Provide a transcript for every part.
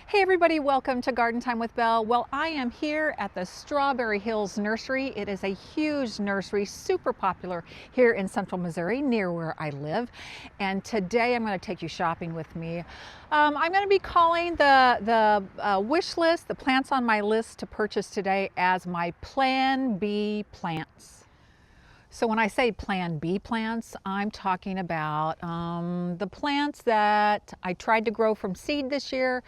Hey everybody, welcome to Garden Time with Belle. Well, I am here at the Strawberry Hills Nursery. It is a huge nursery, super popular here in central Missouri, near where I live. And today I'm going to take you shopping with me. I'm going to be calling the wish list, the plants on my list to purchase today, as my Plan B plants. So when I say Plan B plants, I'm talking about the plants that I tried to grow from seed this year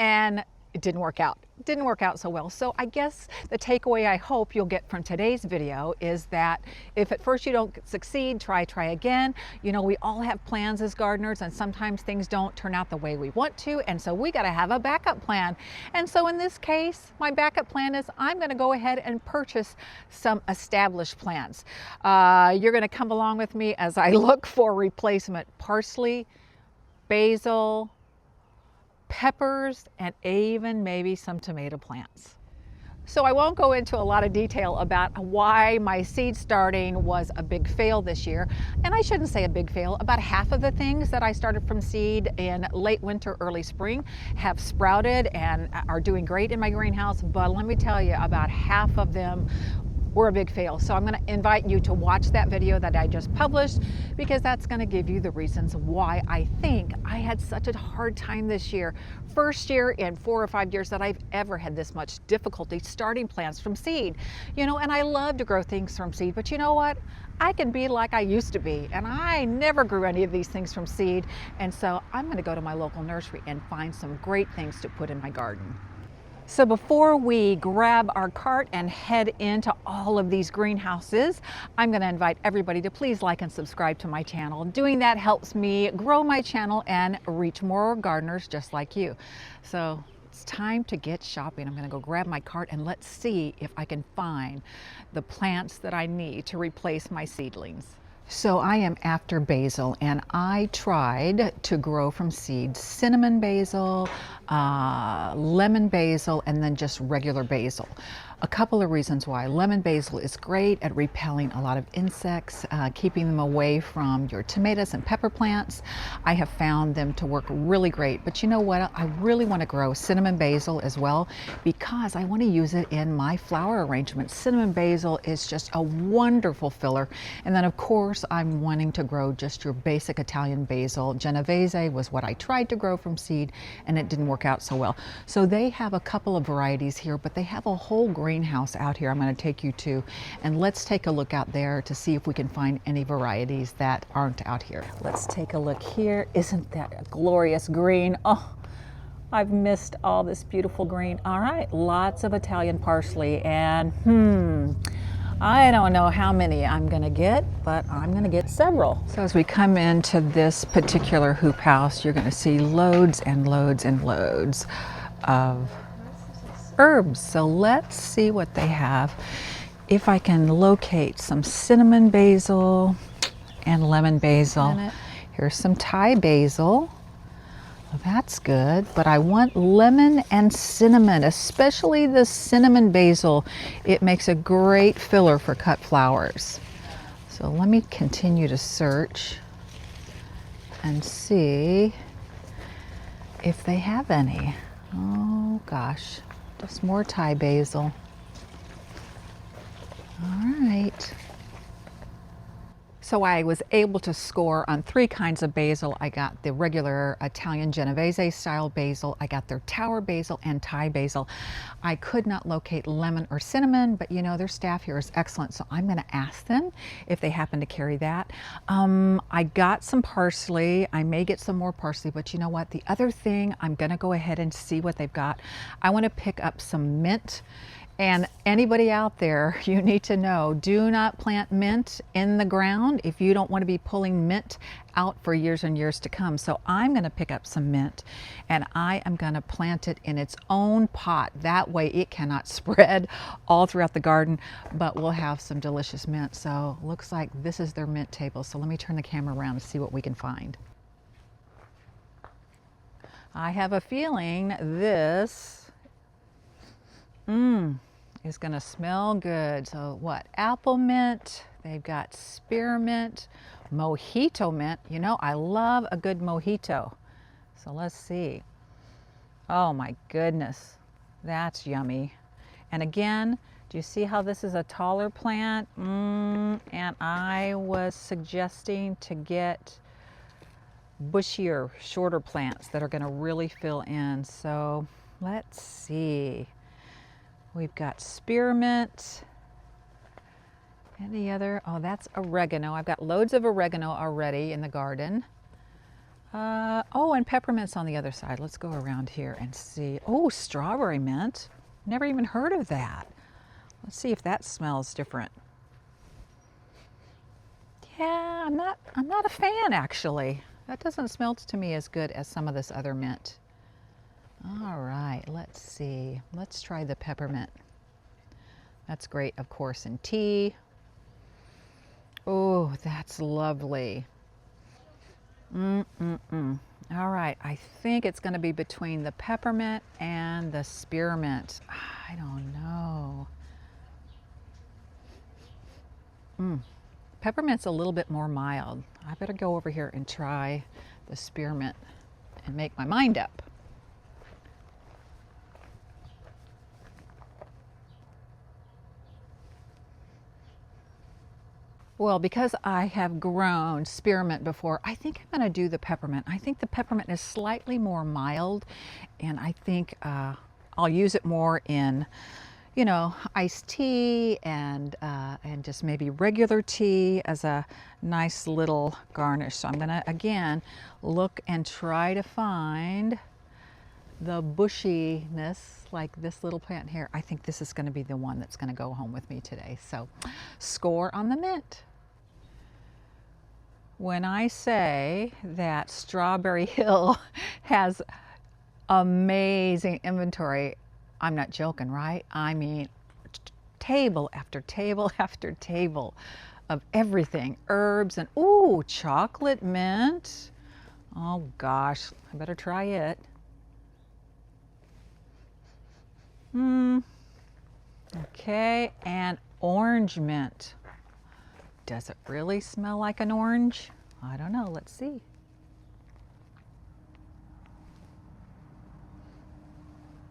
and it didn't work out. It didn't work out so well. So I guess the takeaway I hope you'll get from today's video is that if at first you don't succeed, try again. You know, we all have plans as gardeners, and sometimes things don't turn out the way we want to, and so we got to have a backup plan. And so in this case, my backup plan is I'm going to go ahead and purchase some established plants. You're going to come along with me as I look for replacement parsley, basil, peppers, and even maybe some tomato plants. So I won't go into a lot of detail about why my seed starting was a big fail this year. And I shouldn't say a big fail. About half of the things that I started from seed in late winter, early spring have sprouted and are doing great in my greenhouse. But let me tell you, about half of them were a big fail. So I'm going to invite you to watch that video that I just published, because that's going to give you the reasons why I think I had such a hard time this year. First year in 4 or 5 years that I've ever had this much difficulty starting plants from seed. You know, and I love to grow things from seed, but you know what? I can be like I used to be, and I never grew any of these things from seed. And so I'm going to go to my local nursery and find some great things to put in my garden. So before we grab our cart and head into all of these greenhouses, I'm going to invite everybody to please like and subscribe to my channel. Doing that helps me grow my channel and reach more gardeners just like you. So it's time to get shopping. I'm going to go grab my cart and let's see if I can find the plants that I need to replace my seedlings. So I am after basil, and I tried to grow from seed cinnamon basil, lemon basil, and then just regular basil. A couple of reasons why. Lemon basil is great at repelling a lot of insects, keeping them away from your tomatoes and pepper plants. I have found them to work really great. But you know what? I really want to grow cinnamon basil as well, because I want to use it in my flower arrangements. Cinnamon basil is just a wonderful filler. And then of course I'm wanting to grow just your basic Italian basil. Genovese was what I tried to grow from seed, and it didn't work out so well. So they have a couple of varieties here, but they have a whole greenhouse out here I'm going to take you to, and let's take a look out there to see if we can find any varieties that aren't out here. Let's take a look here. Isn't that a glorious green? Oh, I've missed all this beautiful green. All right, lots of Italian parsley, and I don't know how many I'm going to get, but I'm going to get several. So as we come into this particular hoop house, you're going to see loads and loads and loads of herbs. So let's see what they have. If I can locate some cinnamon basil and lemon basil. Here's some Thai basil. Well, that's good, but I want lemon and cinnamon, especially the cinnamon basil. It makes a great filler for cut flowers. So let me continue to search and see if they have any. Oh gosh, just more Thai basil. All right. So I was able to score on 3 kinds of basil. I got the regular Italian Genovese style basil, I got their tower basil, and Thai basil. I could not locate lemon or cinnamon, but you know, their staff here is excellent, so I'm going to ask them if they happen to carry that. I got some parsley. I may get some more parsley, but you know what? The other thing, I'm going to go ahead and see what they've got. I want to pick up some mint. And anybody out there, you need to know, do not plant mint in the ground if you don't want to be pulling mint out for years and years to come. So I'm going to pick up some mint, and I am going to plant it in its own pot. That way it cannot spread all throughout the garden, but we'll have some delicious mint. So looks like this is their mint table. So let me turn the camera around and see what we can find. I have a feeling this is going to smell good. So what? Apple mint. They've got spearmint, mojito mint. You know, I love a good mojito. So let's see. Oh my goodness, that's yummy. And again, do you see how this is a taller plant? And I was suggesting to get bushier, shorter plants that are going to really fill in. So let's see. We've got spearmint. Any other? Oh, that's oregano. I've got loads of oregano already in the garden. Oh, and peppermint's on the other side. Let's go around here and see. Oh, strawberry mint. Never even heard of that. Let's see if that smells different. Yeah, I'm not a fan actually. That doesn't smell to me as good as some of this other mint. All right, let's see. Let's try the peppermint. That's great, of course, in tea. Oh, that's lovely. All right, I think it's going to be between the peppermint and the spearmint. I don't know. Peppermint's a little bit more mild. I better go over here and try the spearmint and make my mind up. Well, because I have grown spearmint before, I think I'm going to do the peppermint. I think the peppermint is slightly more mild, and I think I'll use it more in, you know, iced tea and just maybe regular tea as a nice little garnish. So I'm going to, again, look and try to find the bushiness like this little plant here. I think this is going to be the one that's going to go home with me today. So score on the mint. When I say that Strawberry Hill has amazing inventory, I'm not joking, right? I mean, table after table after table of everything, herbs and, ooh, chocolate mint. Oh gosh, I better try it. Okay, and orange mint. Does it really smell like an orange? I don't know, let's see.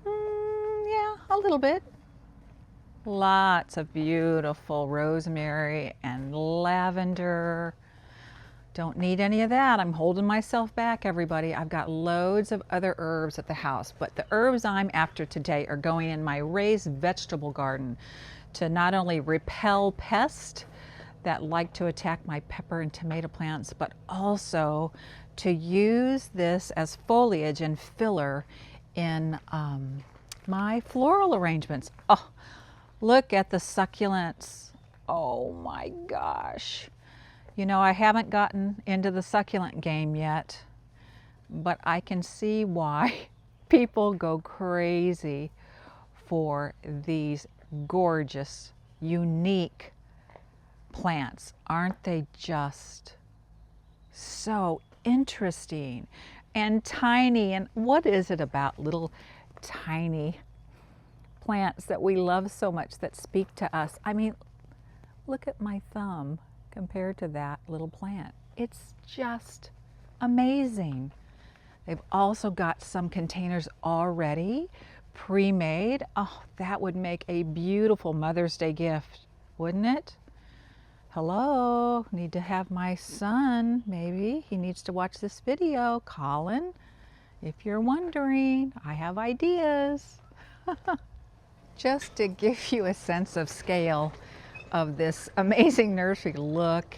Yeah, a little bit. Lots of beautiful rosemary and lavender. Don't need any of that. I'm holding myself back, everybody. I've got loads of other herbs at the house, but the herbs I'm after today are going in my raised vegetable garden to not only repel pests that like to attack my pepper and tomato plants, but also to use this as foliage and filler in my floral arrangements. Oh, look at the succulents. Oh my gosh. You know, I haven't gotten into the succulent game yet, but I can see why people go crazy for these gorgeous, unique plants. Aren't they just so interesting and tiny? And what is it about little tiny plants that we love so much that speak to us? I mean, look at my thumb compared to that little plant. It's just amazing. They've also got some containers already pre-made. Oh, that would make a beautiful Mother's Day gift, wouldn't it? Hello, need to have my son, maybe he needs to watch this video. Colin, if you're wondering, I have ideas. Just to give you a sense of scale of this amazing nursery, look.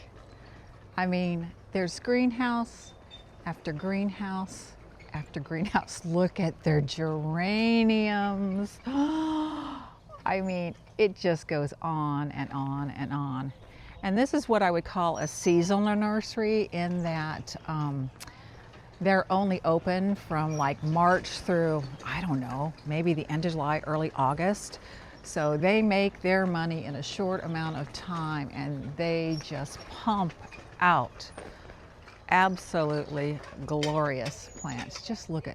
I mean, there's greenhouse after greenhouse after greenhouse. Look at their geraniums. I mean, it just goes on and on and on. And this is what I would call a seasonal nursery, in that they're only open from like March through, I don't know, maybe the end of July, early August. So they make their money in a short amount of time, and they just pump out absolutely glorious plants. Just look.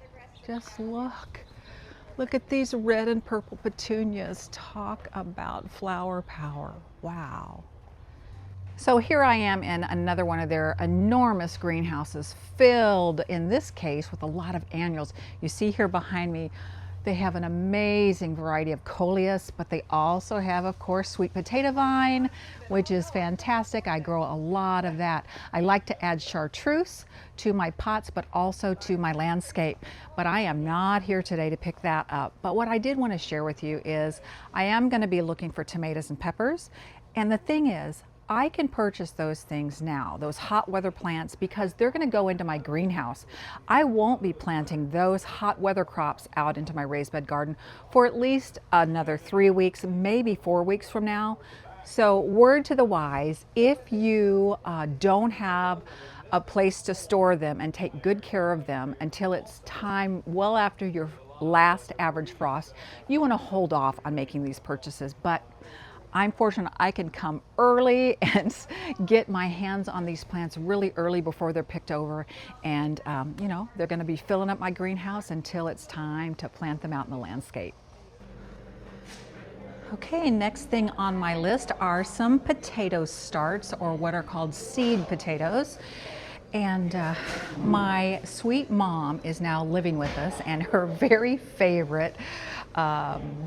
Look at these red and purple petunias. Talk about flower power. Wow. So here I am in another one of their enormous greenhouses, filled in this case with a lot of annuals. You see here behind me, they have an amazing variety of coleus, but they also have, of course, sweet potato vine, which is fantastic. I grow a lot of that. I like to add chartreuse to my pots, but also to my landscape. But I am not here today to pick that up. But what I did want to share with you is I am going to be looking for tomatoes and peppers. And the thing is, I can purchase those things now, those hot weather plants, because they're going to go into my greenhouse. I won't be planting those hot weather crops out into my raised bed garden for at least another 3 weeks, maybe 4 weeks from now. So word to the wise, if you don't have a place to store them and take good care of them until it's time well after your last average frost, you want to hold off on making these purchases. But I'm fortunate I can come early and get my hands on these plants really early before they're picked over. And, you know, they're going to be filling up my greenhouse until it's time to plant them out in the landscape. Okay, next thing on my list are some potato starts, or what are called seed potatoes. And my sweet mom is now living with us, and her very favorite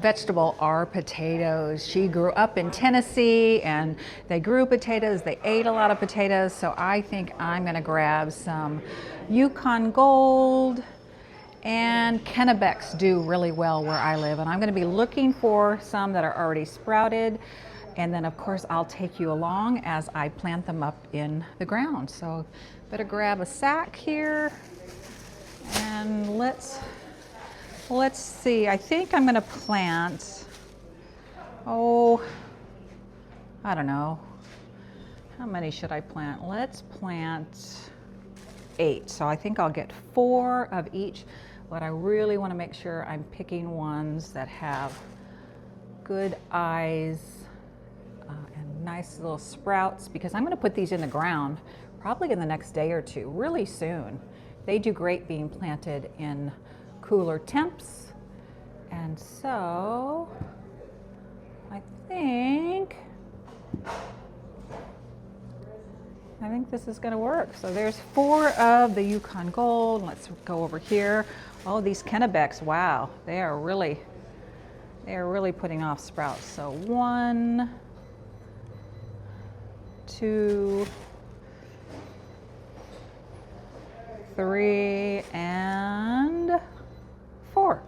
vegetable are potatoes. She grew up in Tennessee and they grew potatoes. They ate a lot of potatoes. So I think I'm going to grab some Yukon Gold, and Kennebecs do really well where I live. And I'm going to be looking for some that are already sprouted. And then of course I'll take you along as I plant them up in the ground. So better grab a sack here, and let's see. I think I'm going to plant, oh, I don't know. How many should I plant? Let's plant 8. So I think I'll get 4 of each, but I really want to make sure I'm picking ones that have good eyes and nice little sprouts, because I'm going to put these in the ground probably in the next day or two, really soon. They do great being planted in cooler temps. And so I think this is going to work. So there's 4 of the Yukon Gold. Let's go over here. Oh, these Kennebecs, wow, they are really putting off sprouts. So 1, 2, 3, and 4.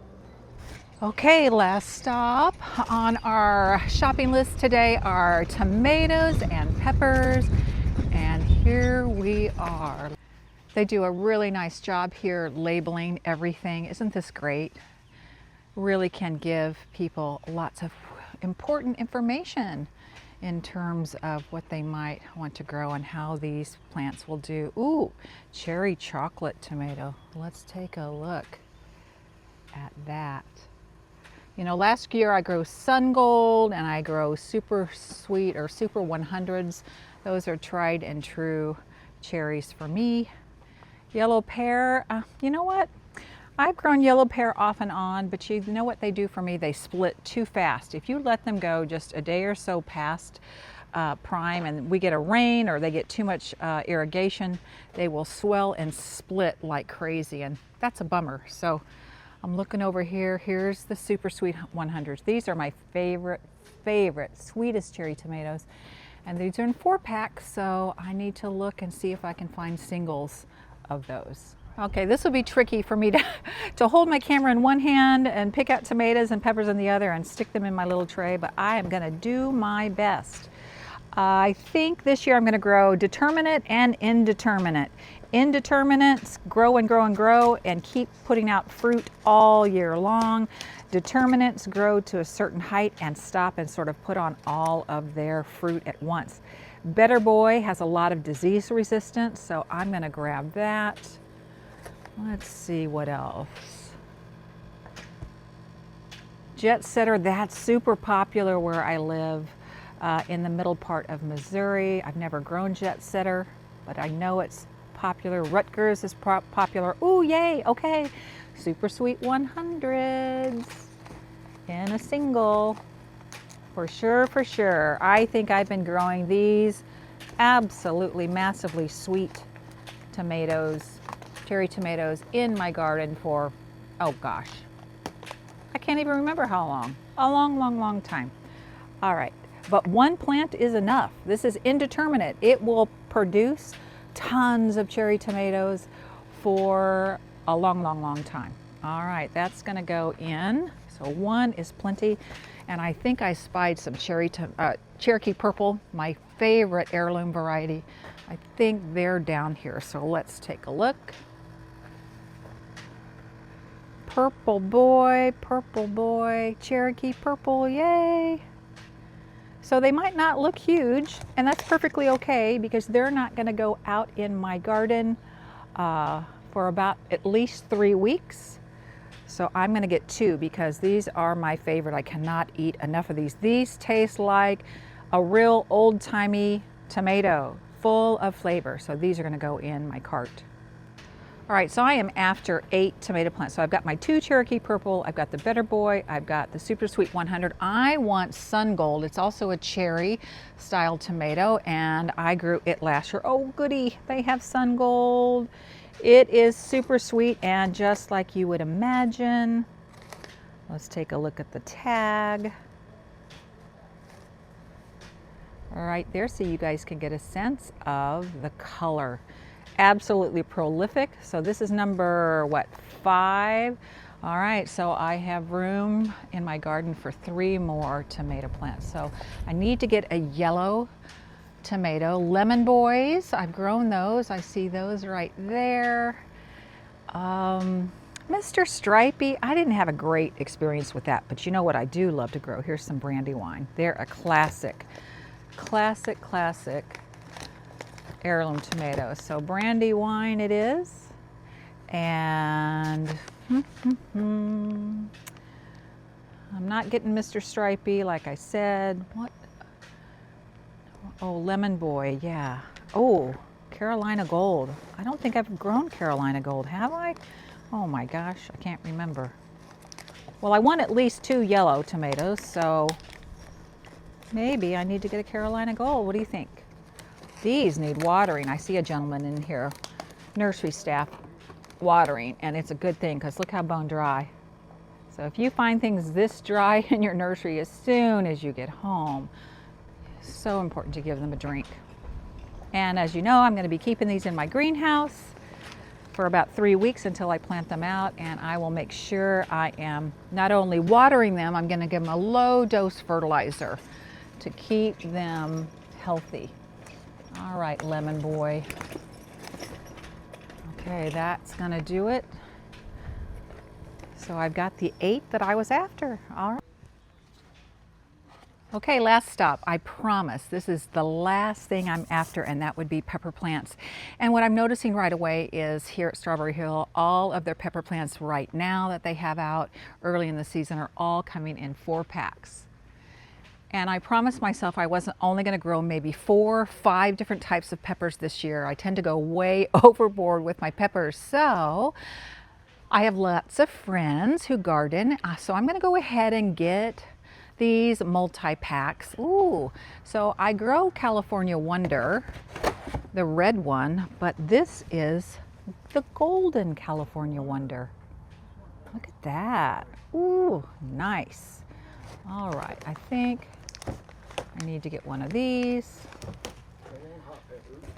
Okay, last stop on our shopping list today are tomatoes and peppers, and here we are. They do a really nice job here labeling everything. Isn't this great? Really can give people lots of important information in terms of what they might want to grow and how these plants will do. Ooh, cherry chocolate tomato. Let's take a look at that. You know, last year I grew Sun Gold and I grow Super Sweet or Super 100s. Those are tried and true cherries for me. Yellow pear, you know what? I've grown yellow pear off and on, but you know what they do for me? They split too fast. If you let them go just a day or so past prime and we get a rain or they get too much irrigation, they will swell and split like crazy, and that's a bummer. So I'm looking over here. Here's the Super Sweet 100s. These are my favorite, sweetest cherry tomatoes. And these are in 4-packs, so I need to look and see if I can find singles of those. Okay, this will be tricky for me to hold my camera in one hand and pick out tomatoes and peppers in the other and stick them in my little tray, but I am going to do my best. I think this year I'm going to grow determinate and indeterminate. Indeterminates grow and grow and grow and keep putting out fruit all year long. Determinates grow to a certain height and stop and sort of put on all of their fruit at once. Better Boy has a lot of disease resistance, so I'm going to grab that. Let's see what else. Jet Setter, that's super popular where I live in the middle part of Missouri. I've never grown Jet Setter, but I know it's popular. Rutgers is popular. Ooh, yay, okay. Super Sweet 100s in a single. For sure, for sure. I think I've been growing these absolutely massively sweet tomatoes, cherry tomatoes in my garden for, oh gosh, I can't even remember how long. A long, long, long time. All right, but one plant is enough. This is indeterminate. It will produce tons of cherry tomatoes for a long, long, long time. All right, that's gonna go in. So one is plenty. And I think I spied some Cherokee purple, my favorite heirloom variety. I think they're down here, so let's take a look. Purple boy, Cherokee purple, yay. So they might not look huge, and that's perfectly okay because they're not gonna go out in my garden for about at least 3 weeks. So I'm gonna get 2 because these are my favorite. I cannot eat enough of these. These taste like a real old-timey tomato, full of flavor. So these are gonna go in my cart. All right, so I am after 8 tomato plants. So I've got my 2 Cherokee purple, I've got the Better Boy, I've got the Super Sweet 100. I want Sun Gold. It's also a cherry style tomato, and I grew it last year. Oh goody, they have Sun Gold. It is super sweet and just like you would imagine. Let's take a look at the tag. All right there, so you guys can get a sense of the color. Absolutely prolific. So this is number, what, 5? All right, so I have room in my garden for 3 more tomato plants. So I need to get a yellow tomato. Lemon Boys, I've grown those. I see those right there. Mr. Stripey, I didn't have a great experience with that, but you know what I do love to grow? Here's some Brandywine. They're a classic heirloom tomato. So Brandywine it is. And I'm not getting Mr. Stripey, like I said. What? Oh, Lemon Boy, yeah. Oh, Carolina Gold. I don't think I've grown Carolina Gold, have I? Oh my gosh, I can't remember. Well, I want at least 2 yellow tomatoes, so maybe I need to get a Carolina Gold. What do you think? These need watering. I see a gentleman in here, nursery staff, watering, and it's a good thing because look how bone dry. So if you find things this dry in your nursery as soon as you get home, so important to give them a drink. And as you know, I'm going to be keeping these in my greenhouse for about 3 weeks until I plant them out, and I will make sure I am not only watering them, I'm going to give them a low dose fertilizer to keep them healthy. All right, Lemon Boy. Okay, that's going to do it. So I've got the 8 that I was after. All right. Okay, last stop. I promise this is the last thing I'm after, and that would be pepper plants. And what I'm noticing right away is here at Strawberry Hill, all of their pepper plants right now that they have out early in the season are all coming in 4-packs. And I promised myself I wasn't only going to grow maybe 4 or 5 different types of peppers this year. I tend to go way overboard with my peppers. So I have lots of friends who garden. So I'm going to go ahead and get these multi-packs. Ooh, so I grow California Wonder, the red one, but this is the golden California Wonder. Look at that. Ooh, nice. All right, I think I need to get one of these.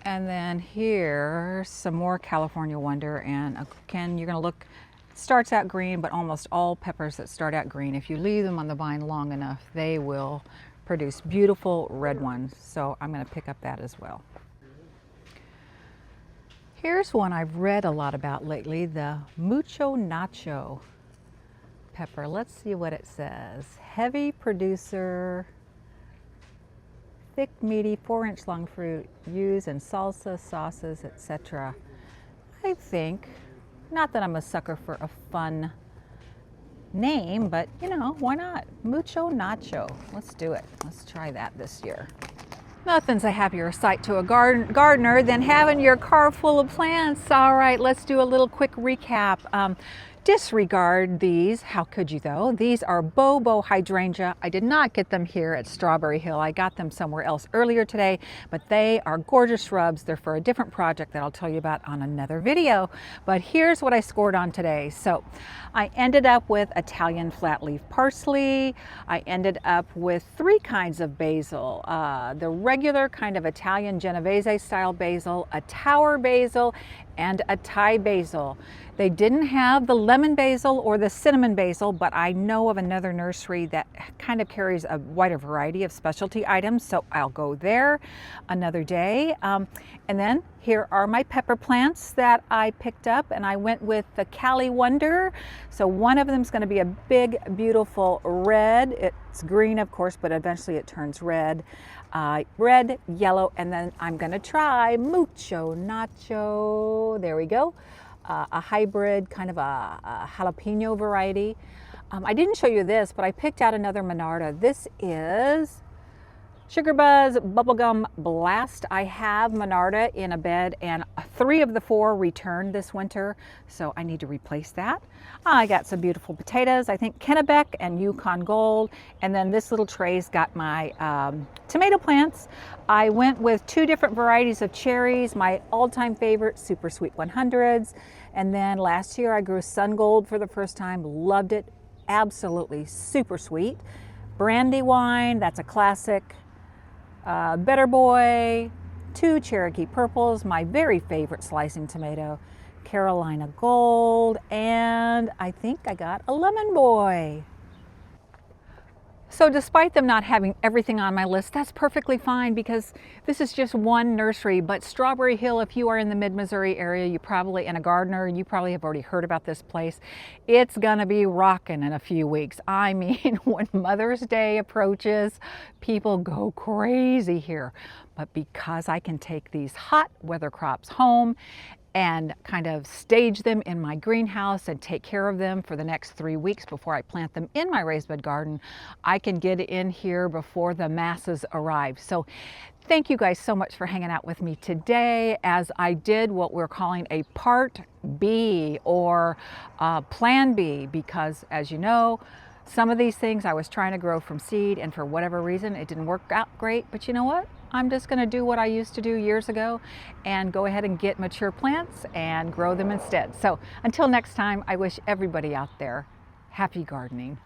And then here's some more California Wonder, and again, you're gonna look, it starts out green, but almost all peppers that start out green, if you leave them on the vine long enough, they will produce beautiful red ones. So I'm gonna pick up that as well. Here's one I've read a lot about lately, the Mucho Nacho pepper. Let's see what it says. Heavy producer, thick, meaty, 4-inch long fruit, used in salsa, sauces, etc. I think, not that I'm a sucker for a fun name, but you know, why not? Mucho Nacho. Let's do it. Let's try that this year. Nothing's a happier sight to a gardener than having your car full of plants. All right, let's do a little quick recap. disregard these. How could you though? These are bobo hydrangea. I did not get them here at Strawberry Hill. I got them somewhere else earlier today, but they are gorgeous shrubs. They're for a different project that I'll tell you about on another video. But here's what I scored on today. So I ended up with Italian flat leaf parsley. I ended up with 3 kinds of basil. The regular kind of Italian Genovese style basil, a tower basil, and a Thai basil. They didn't have the lemon basil or the cinnamon basil, but I know of another nursery that kind of carries a wider variety of specialty items, so I'll go there another day. And then here are my pepper plants that I picked up, and I went with the Cali Wonder. So one of them is going to be a big, beautiful red. It's green, of course, but eventually it turns red. Red, yellow, and then I'm going to try Mucho Nacho. There we go. A hybrid, kind of a jalapeno variety. I didn't show you this, but I picked out another Monarda. This is Sugar Buzz Bubblegum Blast. I have Monarda in a bed, and 3 of the 4 returned this winter, so I need to replace that. I got some beautiful potatoes, I think Kennebec and Yukon Gold, and then this little tray's got my tomato plants. I went with 2 different varieties of cherries, my all-time favorite, Super Sweet 100s, and then last year I grew Sun Gold for the first time, loved it, absolutely super sweet. Brandywine, that's a classic. Better Boy, 2 Cherokee Purples, my very favorite slicing tomato, Carolina Gold, and I think I got a Lemon Boy. So despite them not having everything on my list, that's perfectly fine because this is just one nursery. But Strawberry Hill, if you are in the mid-Missouri area, you probably, and a gardener, you probably have already heard about this place. It's gonna be rocking in a few weeks. I mean, when Mother's Day approaches, people go crazy here. But because I can take these hot weather crops home and kind of stage them in my greenhouse and take care of them for the next 3 weeks before I plant them in my raised bed garden, I can get in here before the masses arrive. So thank you guys so much for hanging out with me today as I did what we're calling a part B or plan B, because as you know, some of these things I was trying to grow from seed, and for whatever reason it didn't work out great. But you know what? I'm just going to do what I used to do years ago and go ahead and get mature plants and grow them instead. So until next time, I wish everybody out there happy gardening.